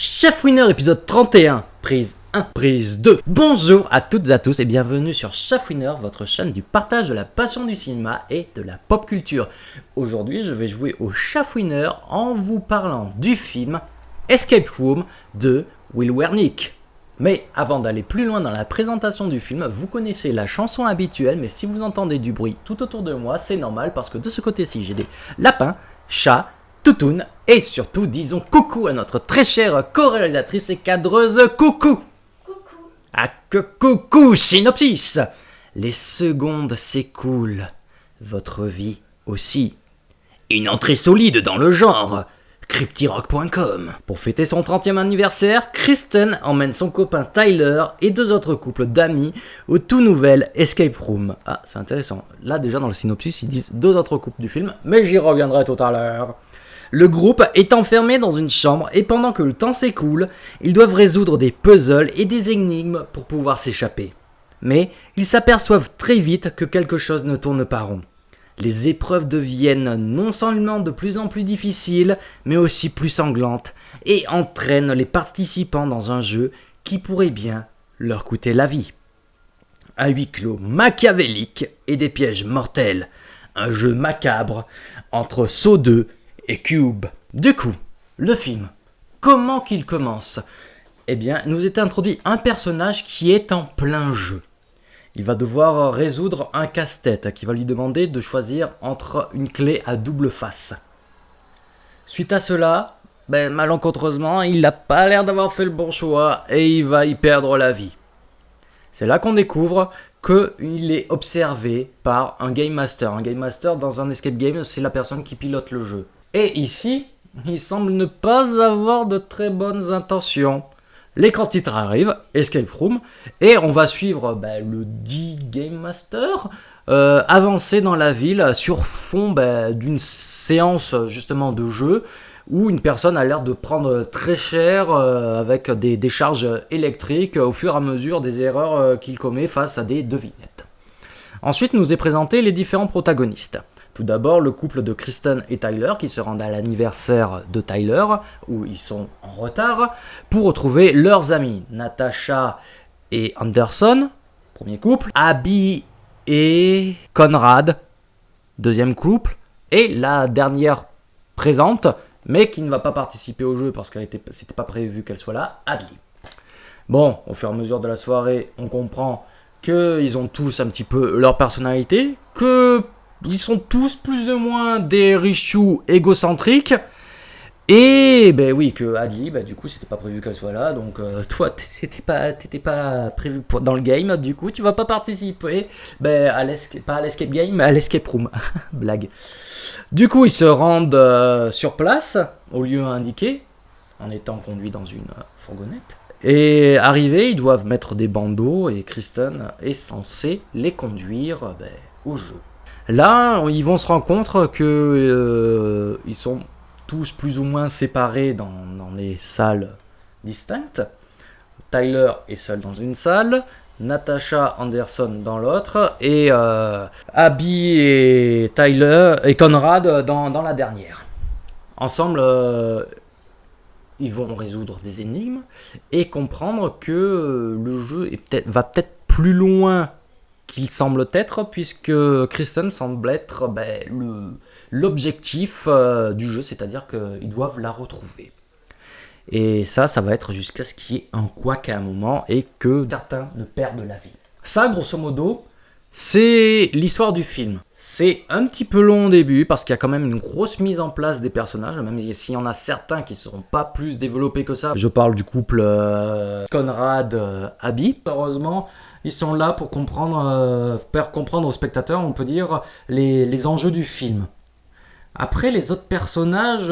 Chef Winner épisode 31, prise 1, prise 2. Bonjour à toutes et à tous et bienvenue sur Chef Winner, votre chaîne du partage de la passion du cinéma et de la pop culture. Aujourd'hui, je vais jouer au Chef Winner en vous parlant du film Escape Room de Will Wernick. Mais avant d'aller plus loin dans la présentation du film, vous connaissez la chanson habituelle, mais si vous entendez du bruit tout autour de moi, c'est normal parce que de ce côté-ci, j'ai des lapins, chats, toutounes et surtout disons coucou à notre très chère co-réalisatrice et cadreuse Coucou. Coucou. Ah que coucou, synopsis. Les secondes s'écoulent, votre vie aussi. Une entrée solide dans le genre. Cryptirock.com. Pour fêter son 30e anniversaire, Kristen emmène son copain Tyler et deux autres couples d'amis au tout nouvel Escape Room. Ah, c'est intéressant. Là, déjà, dans le synopsis, ils disent deux autres couples du film, mais j'y reviendrai tout à l'heure. Le groupe est enfermé dans une chambre et pendant que le temps s'écoule, ils doivent résoudre des puzzles et des énigmes pour pouvoir s'échapper. Mais ils s'aperçoivent très vite que quelque chose ne tourne pas rond. Les épreuves deviennent non seulement de plus en plus difficiles, mais aussi plus sanglantes, et entraînent les participants dans un jeu qui pourrait bien leur coûter la vie. Un huis clos machiavélique et des pièges mortels. Un jeu macabre entre Saw 2 et Cube. Du coup, le film, comment qu'il commence ? Eh bien, nous est introduit un personnage qui est en plein jeu. Il va devoir résoudre un casse-tête qui va lui demander de choisir entre une clé à double face. Suite à cela, malencontreusement, il n'a pas l'air d'avoir fait le bon choix et il va y perdre la vie. C'est là qu'on découvre qu'il est observé par un Game Master. Un Game Master dans un escape game, c'est la personne qui pilote le jeu. Et ici, il semble ne pas avoir de très bonnes intentions. L'écran titre arrive, Escape Room, et on va suivre le dit Game Master avancer dans la ville sur fond d'une séance justement de jeu où une personne a l'air de prendre très cher avec des charges électriques au fur et à mesure des erreurs qu'il commet face à des devinettes. Ensuite, nous est présenté les différents protagonistes. Tout d'abord, le couple de Kristen et Tyler qui se rendent à l'anniversaire de Tyler, où ils sont en retard, pour retrouver leurs amis, Natasha et Anderson, premier couple, Abby et Conrad, deuxième couple, et la dernière présente, mais qui ne va pas participer au jeu parce que c'était pas prévu qu'elle soit là, Adley. Bon, au fur et à mesure de la soirée, on comprend qu'ils ont tous un petit peu leur personnalité, ils sont tous plus ou moins des richoux égocentriques. Et oui, que Adley, du coup, c'était pas prévu qu'elle soit là. Donc, toi, t'étais pas prévu dans le game. Du coup, tu vas pas participer pas à l'escape game, mais à l'escape room. Blague. Du coup, ils se rendent sur place, au lieu indiqué, en étant conduits dans une fourgonnette. Et arrivés, ils doivent mettre des bandeaux et Kristen est censée les conduire au jeu. Là, ils vont se rendre compte que ils sont tous plus ou moins séparés dans les salles distinctes. Tyler est seul dans une salle, Natasha Anderson dans l'autre, et Abby et Tyler et Conrad dans la dernière. Ensemble, ils vont résoudre des énigmes et comprendre que le jeu va peut-être plus loin qu'il semble être, puisque Kristen semble être l'objectif du jeu, c'est-à-dire qu'ils doivent la retrouver. Et ça va être jusqu'à ce qu'il y ait un couac à un moment et que certains ne perdent la vie. Ça, grosso modo, c'est l'histoire du film. C'est un petit peu long au début parce qu'il y a quand même une grosse mise en place des personnages, même s'il y en a certains qui ne seront pas plus développés que ça. Je parle du couple Conrad-Abby. Heureusement, ils sont là pour faire comprendre aux spectateurs, on peut dire, les enjeux du film. Après, les autres personnages,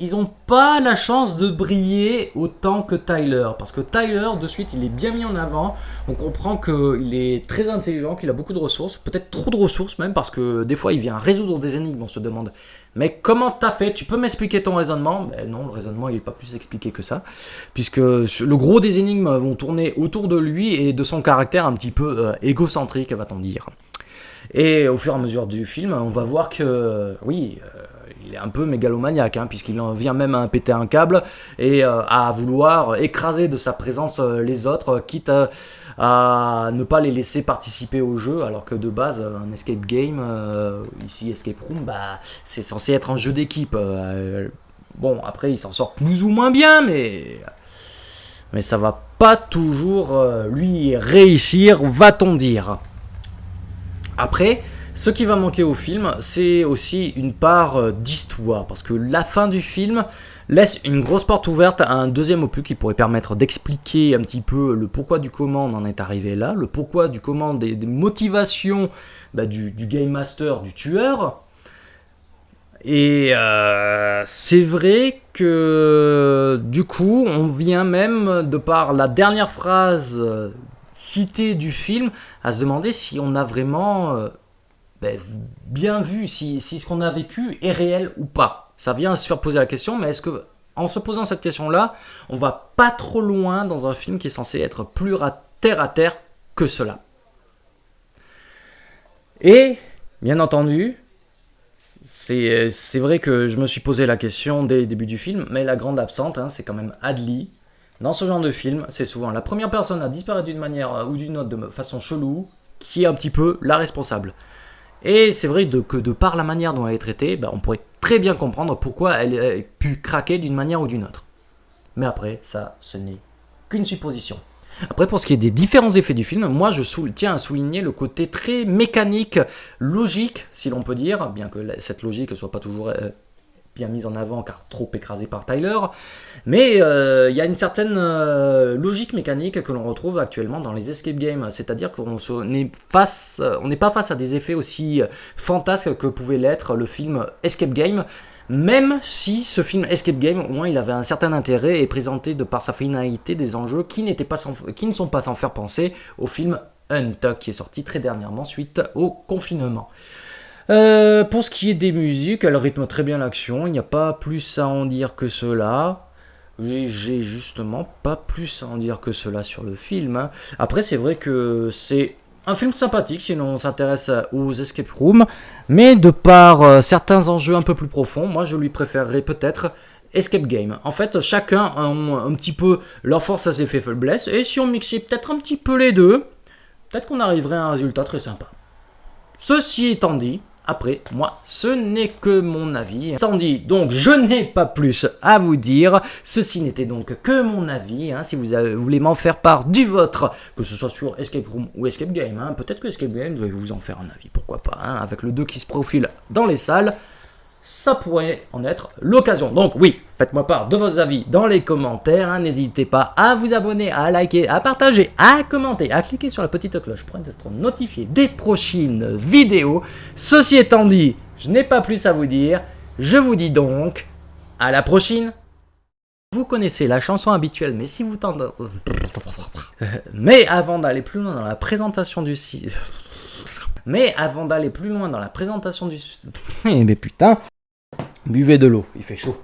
ils n'ont pas la chance de briller autant que Tyler. Parce que Tyler, de suite, il est bien mis en avant. On comprend qu'il est très intelligent, qu'il a beaucoup de ressources. Peut-être trop de ressources même, parce que des fois, il vient résoudre des énigmes, on se demande. Mais comment t'as fait ? Tu peux m'expliquer ton raisonnement ? Non, le raisonnement, il n'est pas plus expliqué que ça. Puisque le gros des énigmes vont tourner autour de lui et de son caractère un petit peu égocentrique, va-t-on dire. Et au fur et à mesure du film, on va voir que, oui, il est un peu mégalomaniaque, hein, puisqu'il en vient même à péter un câble et à vouloir écraser de sa présence les autres, quitte à ne pas les laisser participer au jeu, alors que de base, un escape game, ici Escape Room, bah, c'est censé être un jeu d'équipe. Bon, après, il s'en sort plus ou moins bien, mais ça va pas toujours lui réussir, va-t-on dire. Après, ce qui va manquer au film, c'est aussi une part d'histoire, parce que la fin du film laisse une grosse porte ouverte à un deuxième opus qui pourrait permettre d'expliquer un petit peu le pourquoi du comment on en est arrivé là, le pourquoi du comment des motivations du Game Master, du tueur. Et c'est vrai que du coup, on vient même, de par la dernière phrase citée du film, à se demander si on a vraiment bien vu, si ce qu'on a vécu est réel ou pas. Ça vient à se faire poser la question, mais est-ce que, en se posant cette question-là, on va pas trop loin dans un film qui est censé être plus à terre que cela. Et, bien entendu, c'est vrai que je me suis posé la question dès le début du film, mais la grande absente, hein, c'est quand même Hadley. Dans ce genre de film, c'est souvent la première personne à disparaître d'une manière ou d'une autre de façon chelou qui est un petit peu la responsable. Et c'est vrai que de par la manière dont elle est traitée, on pourrait très bien comprendre pourquoi elle a pu craquer d'une manière ou d'une autre. Mais après, ça, ce n'est qu'une supposition. Après, pour ce qui est des différents effets du film, moi je tiens à souligner le côté très mécanique, logique, si l'on peut dire, bien que cette logique ne soit pas toujours bien mise en avant car trop écrasée par Tyler. Mais il y a une certaine logique mécanique que l'on retrouve actuellement dans les escape games, c'est-à-dire qu'on n'est pas face à des effets aussi fantasques que pouvait l'être le film Escape Game. Même si ce film Escape Game, au moins il avait un certain intérêt et présenté de par sa finalité des enjeux qui ne sont pas sans faire penser au film Hunt, qui est sorti très dernièrement suite au confinement. Pour ce qui est des musiques, elle rythme très bien l'action, il n'y a pas plus à en dire que cela. J'ai justement pas plus à en dire que cela sur le film, hein. Après c'est vrai que c'est un film sympathique si l'on s'intéresse aux escape rooms, mais de par certains enjeux un peu plus profonds, moi je lui préférerais peut-être Escape Game. En fait, chacun a un petit peu leur force à ses faiblesses, et si on mixait peut-être un petit peu les deux, peut-être qu'on arriverait à un résultat très sympa. Ceci étant dit, après, moi, ce n'est que mon avis. Étant dit, donc, je n'ai pas plus à vous dire. Ceci n'était donc que mon avis. Hein, si vous voulez m'en faire part du vôtre, que ce soit sur Escape Room ou Escape Game, hein, peut-être que Escape Game, je vais vous en faire un avis, pourquoi pas. Hein, avec le 2 qui se profile dans les salles, ça pourrait en être l'occasion. Donc oui, faites-moi part de vos avis dans les commentaires. Hein, n'hésitez pas à vous abonner, à liker, à partager, à commenter, à cliquer sur la petite cloche pour être notifié des prochaines vidéos. Ceci étant dit, je n'ai pas plus à vous dire. Je vous dis donc à la prochaine. Vous connaissez la chanson habituelle, mais si vous tendez... Mais avant d'aller plus loin dans la présentation du site... Mais putain, buvez de l'eau, il fait chaud.